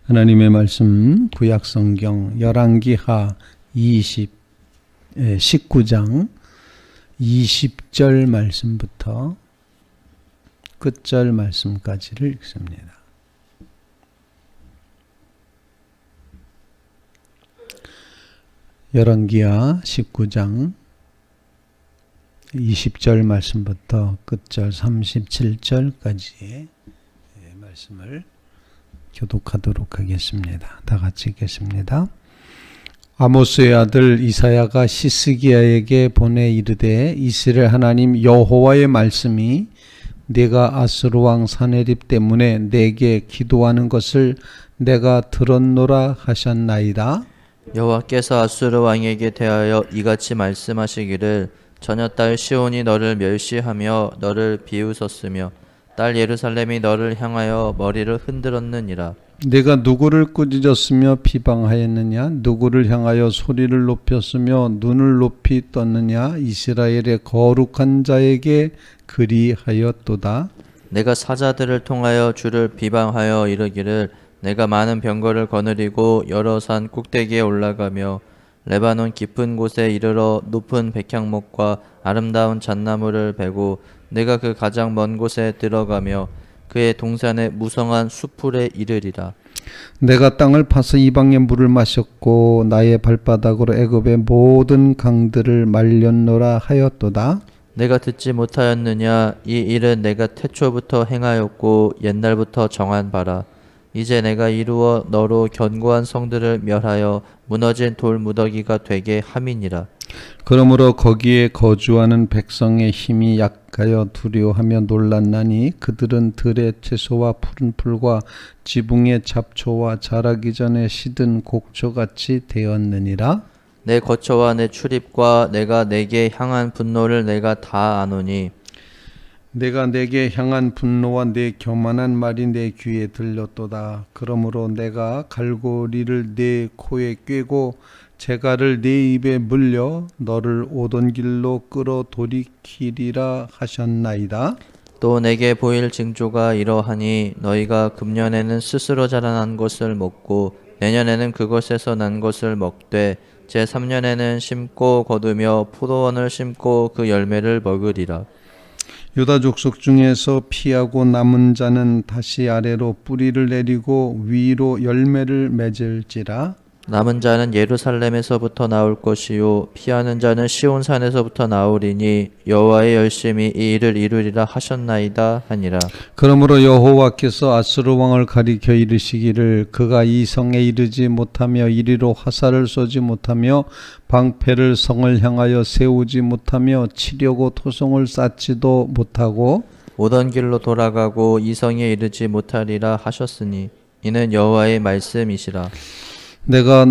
하나님의 말씀 구약성경 열왕기하 19장 20절 말씀부터 끝절 말씀까지를 읽습니다. 열왕기하 19장 20절 말씀부터 끝절 37절까지의 말씀을 교독하도록 하겠습니다. 다 같이 읽겠습니다. 아모스의 아들 이사야가 시스기야에게 보내 이르되 이스라엘 하나님 여호와의 말씀이 네가 아수르 왕 사네립 때문에 내게 기도하는 것을 내가 들었노라 하셨나이다. 여호와께서 아수르 왕에게 대하여 이같이 말씀하시기를 처녀 딸 시온이 너를 멸시하며 너를 비웃었으며 딸 예루살렘이 너를 향하여 머리를 흔들었느니라. 내가 누구를 꾸짖었으며 비방하였느냐? 누구를 향하여 소리를 높였으며 눈을 높이 떴느냐? 이스라엘의 거룩한 자에게 그리하였도다. 내가 사자들을 통하여 주를 비방하여 이르기를 내가 많은 병거를 거느리고 여러 산 꼭대기에 올라가며 레바논 깊은 곳에 이르러 높은 백향목과 아름다운 잣나무를 베고 내가 그 가장 먼 곳에 들어가며 그의 동산의 무성한 수풀에 이르리라. 내가 땅을 파서 이방의 물을 마셨고 나의 발바닥으로 애굽의 모든 강들을 말렸노라 하였도다. 내가 듣지 못하였느냐? 이 일은 내가 태초부터 행하였고 옛날부터 정한 바라. 이제 내가 이루어 너로 견고한 성들을 멸하여 무너진 돌 무더기가 되게 함이니라. 그러므로 거기에 거주하는 백성의 힘이 약하여 두려워하며 놀랐나니 그들은 들의 채소와 푸른 풀과 지붕의 잡초와 자라기 전에 시든 곡초같이 되었느니라. 내 거처와 내 출입과 내가 내게 향한 분노를 내가 다 아노니 내가 내게 향한 분노와 내 교만한 말이 내 귀에 들렸도다. 그러므로 내가 갈고리를 내 코에 꿰고 재갈을 내 입에 물려 너를 오던 길로 끌어 돌이키리라 하셨나이다. 또 내게 보일 징조가 이러하니 너희가 금년에는 스스로 자라난 것을 먹고 내년에는 그것에서 난 것을 먹되 제3년에는 심고 거두며 포도원을 심고 그 열매를 먹으리라. 유다 족속 중에서 피하고 남은 자는 다시 아래로 뿌리를 내리고 위로 열매를 맺을지라. 남은 자는 예루살렘에서부터 나올 것이요 피하는 자는 시온산에서부터 나오리니 여호와의 열심히 이 일을 이루리라 하셨나이다 하니라. 그러므로 여호와께서 아수르 왕을 가리켜 이르시기를 그가 이 성에 이르지 못하며 이리로 화살을 쏘지 못하며 방패를 성을 향하여 세우지 못하며 치려고 토성을 쌓지도 못하고 오던 길로 돌아가고 이 성에 이르지 못하리라 하셨으니 이는 여호와의 말씀이시라. 내가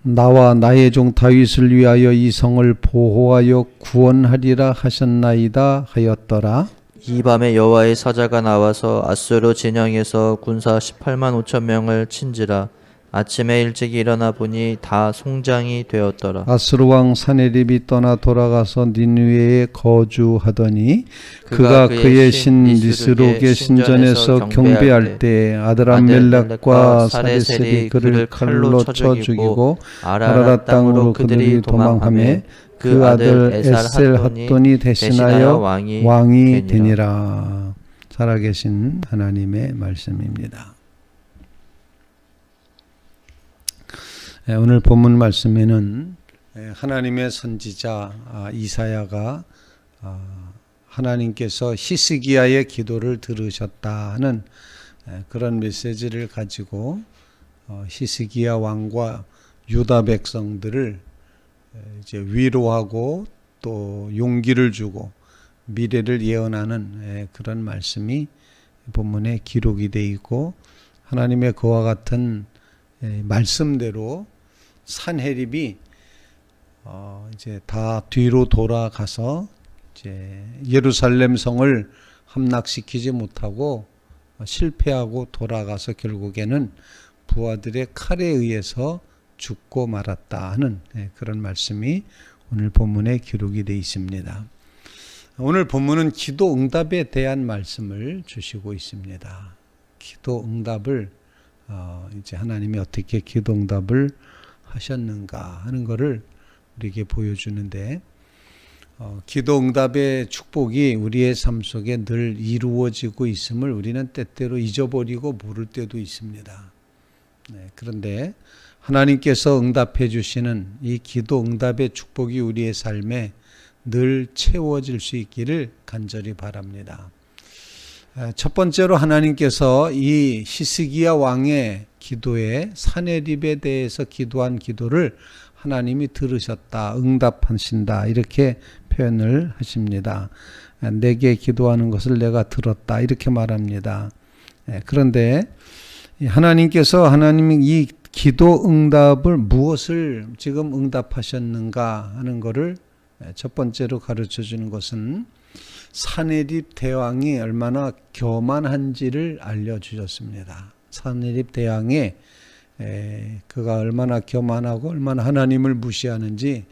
나와 나의 종 다윗을 위하여 이 성을 보호하여 구원하리라 하셨나이다 하였더라. 이 밤에 여호와의 사자가 나와서 아수르 진영에서 군사 18만 5천 명을 친지라. 아침에 일찍 일어나 보니 다 송장이 되었더라. 아수르 왕 사네립이 떠나 돌아가서 니느웨에 거주하더니 그가 그의 신 니스록의 신전에서 경배할 때 아드람멜렉과 사레셀이 그를 칼로 쳐 죽이고 아라랏 땅으로 그들이 도망하매 그 아들 에셀핫돈이 대신하여 왕이 되니라. 살아계신 하나님의 말씀입니다. 오늘 본문 말씀에는 하나님의 선지자 이사야가 하나님께서 히스기야의 기도를 들으셨다 하는 그런 메시지를 가지고 히스기야 왕과 유다 백성들을 이제 위로하고 또 용기를 주고 미래를 예언하는 그런 말씀이 본문에 기록이 되어 있고 하나님의 그와 같은 말씀대로 산헤립이 이제 다 뒤로 돌아가서 이제 예루살렘 성을 함락시키지 못하고 실패하고 돌아가서 결국에는 부하들의 칼에 의해서 죽고 말았다 하는 그런 말씀이 오늘 본문에 기록이 되어 있습니다. 오늘 본문은 기도 응답에 대한 말씀을 주시고 있습니다. 기도 응답을 이제 하나님이 어떻게 기도응답을 하셨는가 하는 것을 우리에게 보여주는데, 기도응답의 축복이 우리의 삶 속에 늘 이루어지고 있음을 우리는 때때로 잊어버리고 모를 때도 있습니다. 그런데 하나님께서 응답해 주시는 이 기도응답의 축복이 우리의 삶에 늘 채워질 수 있기를 간절히 바랍니다. 첫 번째로 하나님께서 이 히스기야 왕의 기도에 사내립에 대해서 기도한 기도를 하나님이 들으셨다, 응답하신다, 이렇게 표현을 하십니다. 내게 기도하는 것을 내가 들었다, 이렇게 말합니다. 그런데 하나님이 이 기도 응답을 무엇을 지금 응답하셨는가 하는 것을 첫 번째로 가르쳐 주는 것은 사내립 대왕이 얼마나 교만한지를 알려주셨습니다. 사내립 대왕의 그가 얼마나 교만하고 얼마나 하나님을 무시하는지,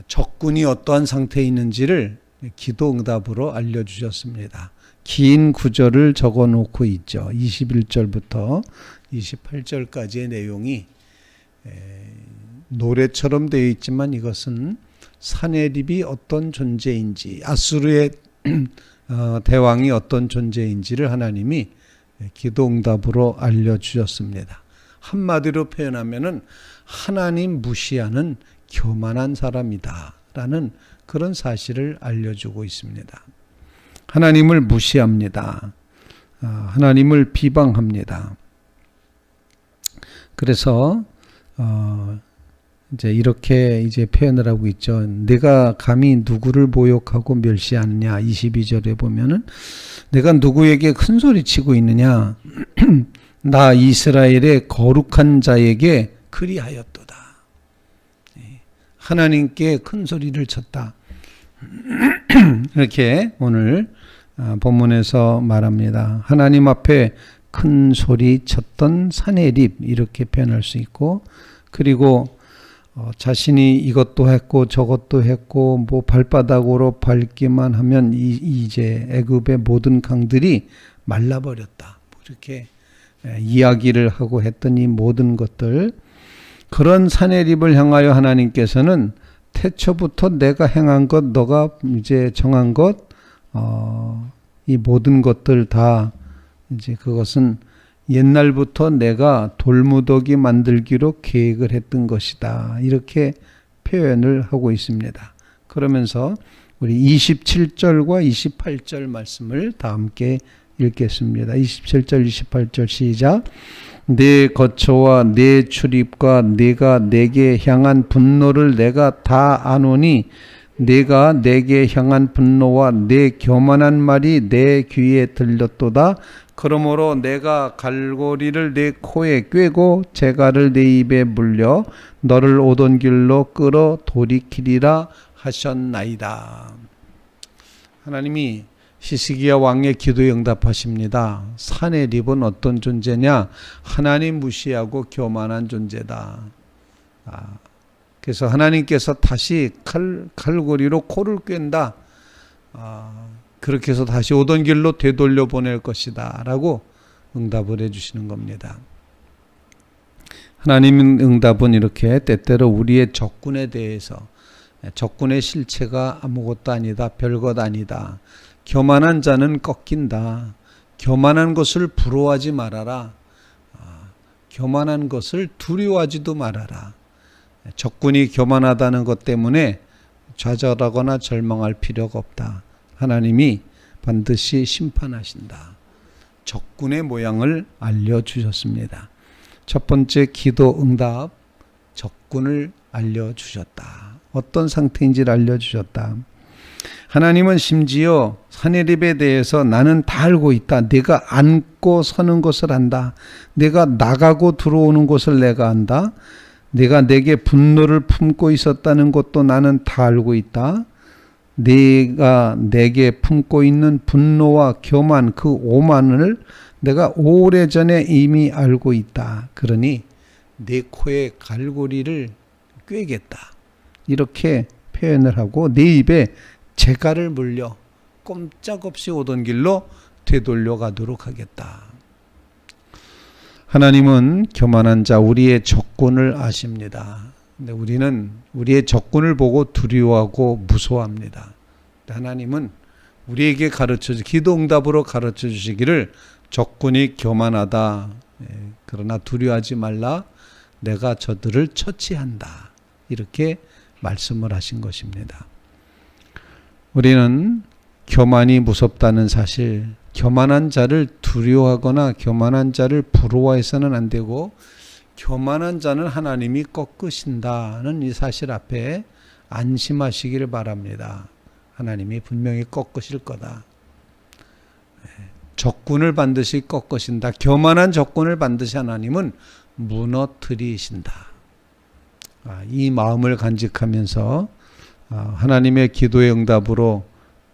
적군이 어떠한 상태에 있는지를 기도 응답으로 알려주셨습니다. 긴 구절을 적어놓고 있죠. 21절부터 28절까지의 내용이 노래처럼 되어 있지만 이것은 사내립이 어떤 존재인지, 아수르의 대왕이 어떤 존재인지를 하나님이 기도응답으로 알려주셨습니다. 한마디로 표현하면은 하나님 무시하는 교만한 사람이다 라는 그런 사실을 알려주고 있습니다. 하나님을 무시합니다. 하나님을 비방합니다. 그래서 이제 이렇게 이제 표현을 하고 있죠. 내가 감히 누구를 모욕하고 멸시하느냐. 22절에 보면은 내가 누구에게 큰 소리 치고 있느냐. 나 이스라엘의 거룩한 자에게 그리하였도다. 하나님께 큰 소리를 쳤다. 이렇게 오늘 본문에서 말합니다. 하나님 앞에 큰 소리 쳤던 사내립, 이렇게 표현할 수 있고, 그리고 자신이 이것도 했고 저것도 했고 뭐 발바닥으로 밟기만 하면 이제 애굽의 모든 강들이 말라버렸다, 이렇게 이야기를 하고 했던 이 모든 것들, 그런 사내립을 향하여 하나님께서는 태초부터 내가 행한 것, 너가 이제 정한 것, 이 모든 것들 다 이제 그것은 옛날부터 내가 돌무더기 만들기로 계획을 했던 것이다, 이렇게 표현을 하고 있습니다. 그러면서 우리 27절과 28절 말씀을 다 함께 읽겠습니다. 27절 28절 시작. 내 거처와 내 출입과 네가 내게 향한 분노를 내가 다 아노니 네가 내게 향한 분노와 내 교만한 말이 내 귀에 들렸도다. 그러므로 내가 갈고리를 내 코에 꿰고 재갈을 내 입에 물려 너를 오던 길로 끌어 돌이키리라 하셨나이다. 하나님이 히스기야 왕의 기도에 응답하십니다. 사내립은 어떤 존재냐? 하나님 무시하고 교만한 존재다. 그래서 하나님께서 다시 칼고리로 코를 꿰다. 그렇게 해서 다시 오던 길로 되돌려 보낼 것이다 라고 응답을 해주시는 겁니다. 하나님 응답은 이렇게 때때로 우리의 적군에 대해서, 적군의 실체가 아무것도 아니다, 별것 아니다, 교만한 자는 꺾인다, 교만한 것을 부러워하지 말아라, 교만한 것을 두려워하지도 말아라, 적군이 교만하다는 것 때문에 좌절하거나 절망할 필요가 없다, 하나님이 반드시 심판하신다, 적군의 모양을 알려주셨습니다. 첫 번째 기도 응답, 적군을 알려주셨다. 어떤 상태인지를 알려주셨다. 하나님은 심지어 사내립에 대해서 나는 다 알고 있다. 내가 앉고 서는 것을 안다. 내가 나가고 들어오는 것을 내가 안다. 내가 내게 분노를 품고 있었다는 것도 나는 다 알고 있다. 내가 내게 품고 있는 분노와 교만, 그 오만을 내가 오래전에 이미 알고 있다. 그러니 내 코에 갈고리를 꿰겠다. 이렇게 표현을 하고 내 입에 재갈을 물려 꼼짝없이 오던 길로 되돌려 가도록 하겠다. 하나님은 교만한 자, 우리의 적군을 아십니다. 근데 우리는 우리의 적군을 보고 두려워하고 무서워합니다. 하나님은 우리에게 기도 응답으로 가르쳐 주시기를 적군이 교만하다. 그러나 두려워하지 말라. 내가 저들을 처치한다. 이렇게 말씀을 하신 것입니다. 우리는 교만이 무섭다는 사실, 교만한 자를 두려워하거나 교만한 자를 부러워해서는 안 되고 교만한 자는 하나님이 꺾으신다는 이 사실 앞에 안심하시기를 바랍니다. 하나님이 분명히 꺾으실 거다. 적군을 반드시 꺾으신다. 교만한 적군을 반드시 하나님은 무너뜨리신다. 이 마음을 간직하면서 하나님의 기도의 응답으로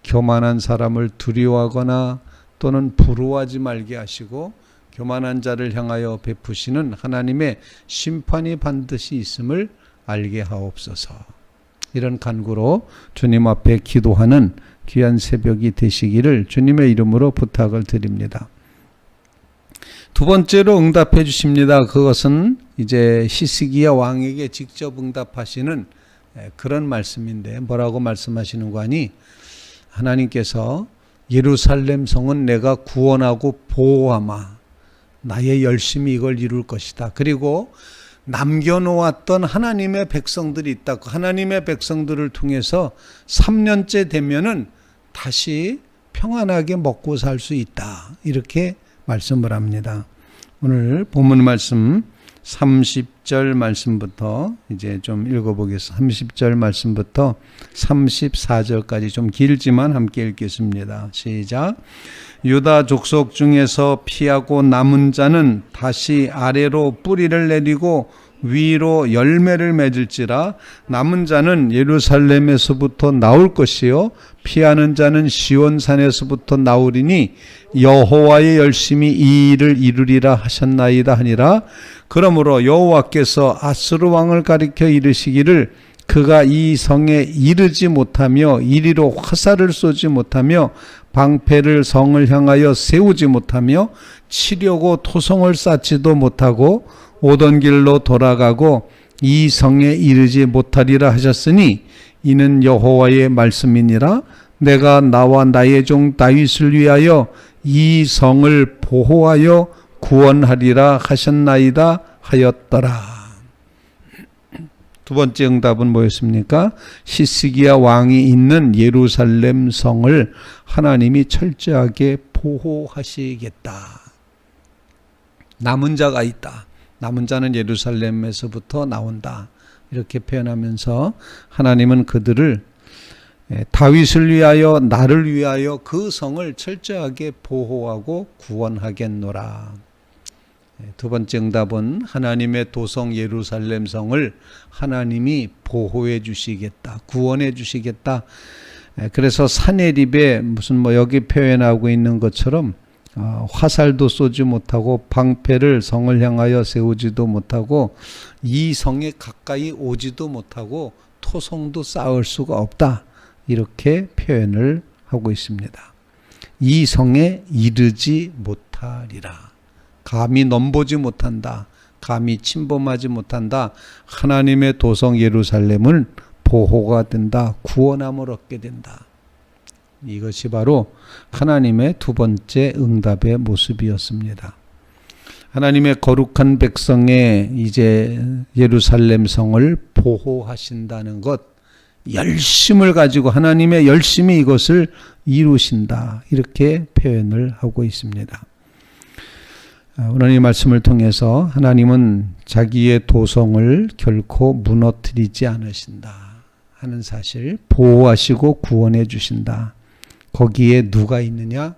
교만한 사람을 두려워하거나 또는 부러워하지 말게 하시고 교만한 자를 향하여 베푸시는 하나님의 심판이 반드시 있음을 알게 하옵소서. 이런 간구로 주님 앞에 기도하는 귀한 새벽이 되시기를 주님의 이름으로 부탁을 드립니다. 두 번째로 응답해 주십니다. 그것은 이제 히스기야 왕에게 직접 응답하시는 그런 말씀인데, 뭐라고 말씀하시는 거 아니? 하나님께서 예루살렘 성은 내가 구원하고 보호하마. 나의 열심히 이걸 이룰 것이다. 그리고 남겨놓았던 하나님의 백성들이 있다고, 하나님의 백성들을 통해서 3년째 되면은 다시 평안하게 먹고 살 수 있다. 이렇게 말씀을 합니다. 오늘 본문 말씀 30절 말씀부터 이제 좀 읽어보겠습니다. 30절 말씀부터 34절까지 좀 길지만 함께 읽겠습니다. 시작. 유다 족속 중에서 피하고 남은 자는 다시 아래로 뿌리를 내리고 위로 열매를 맺을지라. 남은 자는 예루살렘에서부터 나올 것이요 피하는 자는 시온산에서부터 나오리니 여호와의 열심히 이 일을 이루리라 하셨나이다 하니라. 그러므로 여호와께서 아스루 왕을 가리켜 이르시기를 그가 이 성에 이르지 못하며 이리로 화살을 쏘지 못하며 방패를 성을 향하여 세우지 못하며 치려고 토성을 쌓지도 못하고 오던 길로 돌아가고 이 성에 이르지 못하리라 하셨으니 이는 여호와의 말씀이니라. 내가 나와 나의 종 다윗을 위하여 이 성을 보호하여 구원하리라 하셨나이다 하였더라. 두 번째 응답은 뭐였습니까? 히스기야 왕이 있는 예루살렘 성을 하나님이 철저하게 보호하시겠다. 남은 자가 있다. 남은 자는 예루살렘에서부터 나온다. 이렇게 표현하면서 하나님은 그들을 다윗을 위하여 나를 위하여 그 성을 철저하게 보호하고 구원하겠노라. 두 번째 응답은 하나님의 도성 예루살렘 성을 하나님이 보호해 주시겠다. 구원해 주시겠다. 그래서 사내립에 무슨 여기 표현하고 있는 것처럼 화살도 쏘지 못하고 방패를 성을 향하여 세우지도 못하고 이 성에 가까이 오지도 못하고 토성도 쌓을 수가 없다. 이렇게 표현을 하고 있습니다. 이 성에 이르지 못하리라. 감히 넘보지 못한다. 감히 침범하지 못한다. 하나님의 도성 예루살렘은 보호가 된다. 구원함을 얻게 된다. 이것이 바로 하나님의 두 번째 응답의 모습이었습니다. 하나님의 거룩한 백성의 이제 예루살렘 성을 보호하신다는 것, 열심을 가지고 하나님의 열심히 이것을 이루신다. 이렇게 표현을 하고 있습니다. 오늘 이 말씀을 통해서 하나님은 자기의 도성을 결코 무너뜨리지 않으신다 하는 사실, 보호하시고 구원해 주신다. 거기에 누가 있느냐?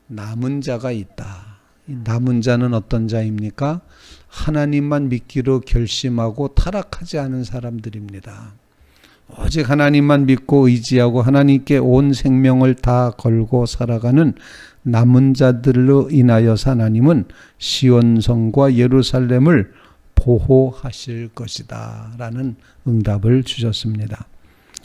남은 자가 있다. 이 남은 자는 어떤 자입니까? 하나님만 믿기로 결심하고 타락하지 않은 사람들입니다. 오직 하나님만 믿고 의지하고 하나님께 온 생명을 다 걸고 살아가는 남은 자들로 인하여서 하나님은 시온성과 예루살렘을 보호하실 것이다 라는 응답을 주셨습니다.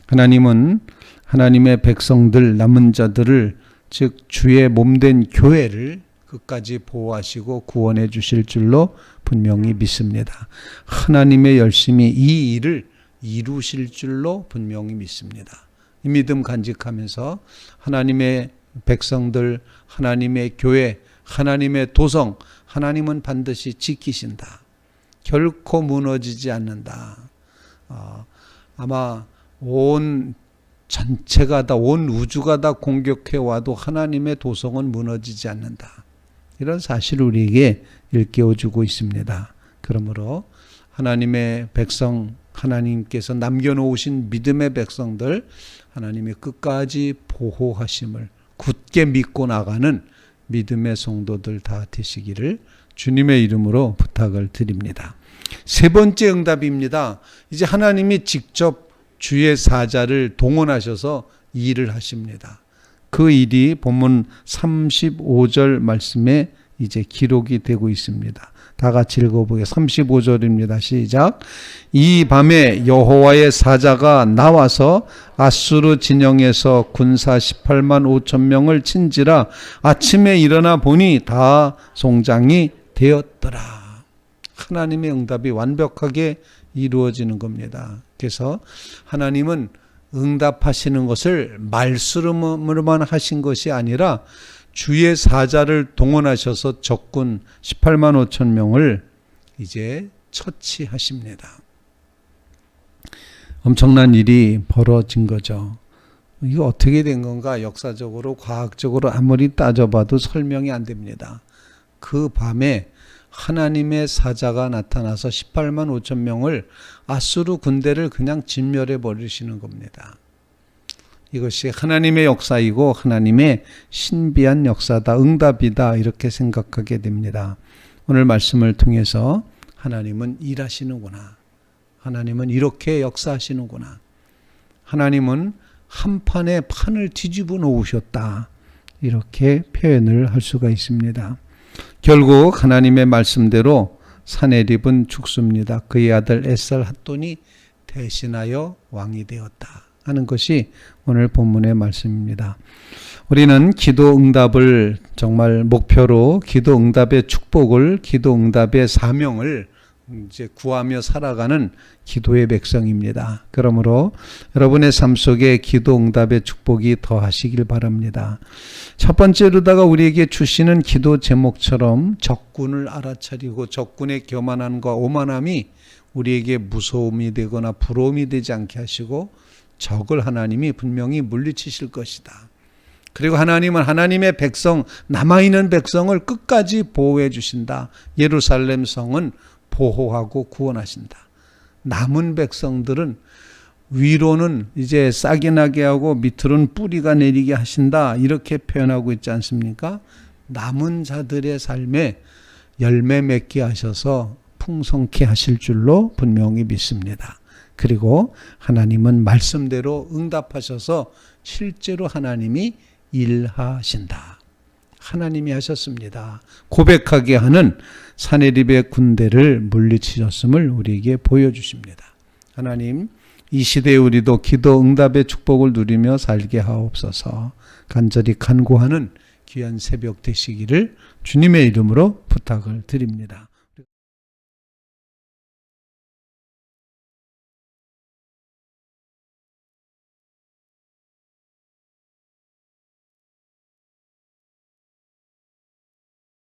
하나님은 하나님의 백성들, 남은 자들을, 즉 주의 몸된 교회를 끝까지 보호하시고 구원해 주실 줄로 분명히 믿습니다. 하나님의 열심히 이 일을 이루실 줄로 분명히 믿습니다. 이 믿음 간직하면서 하나님의 백성들, 하나님의 교회, 하나님의 도성, 하나님은 반드시 지키신다. 결코 무너지지 않는다. 아마 온 전체가 다, 온 우주가 다 공격해 와도 하나님의 도성은 무너지지 않는다. 이런 사실을 우리에게 일깨워주고 있습니다. 그러므로 하나님의 백성, 하나님께서 남겨놓으신 믿음의 백성들, 하나님의 끝까지 보호하심을 굳게 믿고 나가는 믿음의 성도들 다 되시기를 주님의 이름으로 부탁을 드립니다. 세 번째 응답입니다. 이제 하나님이 직접 주의 사자를 동원하셔서 일을 하십니다. 그 일이 본문 35절 말씀에 이제 기록이 되고 있습니다. 다 같이 읽어보겠습니다. 35절입니다. 시작. 이 밤에 여호와의 사자가 나와서 아수르 진영에서 군사 18만 5천 명을 친지라 아침에 일어나 보니 다 송장이 되었더라. 하나님의 응답이 완벽하게 이루어지는 겁니다. 그래서 하나님은 응답하시는 것을 말씀으로만 하신 것이 아니라 주의 사자를 동원하셔서 적군 18만 5천 명을 이제 처치하십니다. 엄청난 일이 벌어진 거죠. 이거 어떻게 된 건가? 역사적으로, 과학적으로 아무리 따져봐도 설명이 안 됩니다. 그 밤에 하나님의 사자가 나타나서 18만 5천 명을 아수르 군대를 그냥 진멸해 버리시는 겁니다. 이것이 하나님의 역사이고 하나님의 신비한 역사다, 응답이다, 이렇게 생각하게 됩니다. 오늘 말씀을 통해서 하나님은 일하시는구나. 하나님은 이렇게 역사하시는구나. 하나님은 한 판에 판을 뒤집어 놓으셨다. 이렇게 표현을 할 수가 있습니다. 결국 하나님의 말씀대로 사내립은 죽습니다. 그의 아들 에살 핫돈이 대신하여 왕이 되었다 하는 것이 오늘 본문의 말씀입니다. 우리는 기도 응답을 정말 목표로 기도 응답의 축복을, 기도 응답의 사명을 이제 구하며 살아가는 기도의 백성입니다. 그러므로 여러분의 삶 속에 기도 응답의 축복이 더하시길 바랍니다. 첫 번째로다가 우리에게 주시는 기도 제목처럼 적군을 알아차리고 적군의 교만함과 오만함이 우리에게 무서움이 되거나 부러움이 되지 않게 하시고 적을 하나님이 분명히 물리치실 것이다. 그리고 하나님은 하나님의 백성, 남아있는 백성을 끝까지 보호해 주신다. 예루살렘 성은 보호하고 구원하신다. 남은 백성들은 위로는 이제 싹이 나게 하고 밑으로는 뿌리가 내리게 하신다. 이렇게 표현하고 있지 않습니까? 남은 자들의 삶에 열매 맺게 하셔서 풍성케 하실 줄로 분명히 믿습니다. 그리고 하나님은 말씀대로 응답하셔서 실제로 하나님이 일하신다. 하나님이 하셨습니다. 고백하게 하는 사내립의 군대를 물리치셨음을 우리에게 보여주십니다. 하나님, 이 시대에 우리도 기도 응답의 축복을 누리며 살게 하옵소서. 간절히 간구하는 귀한 새벽 되시기를 주님의 이름으로 부탁을 드립니다.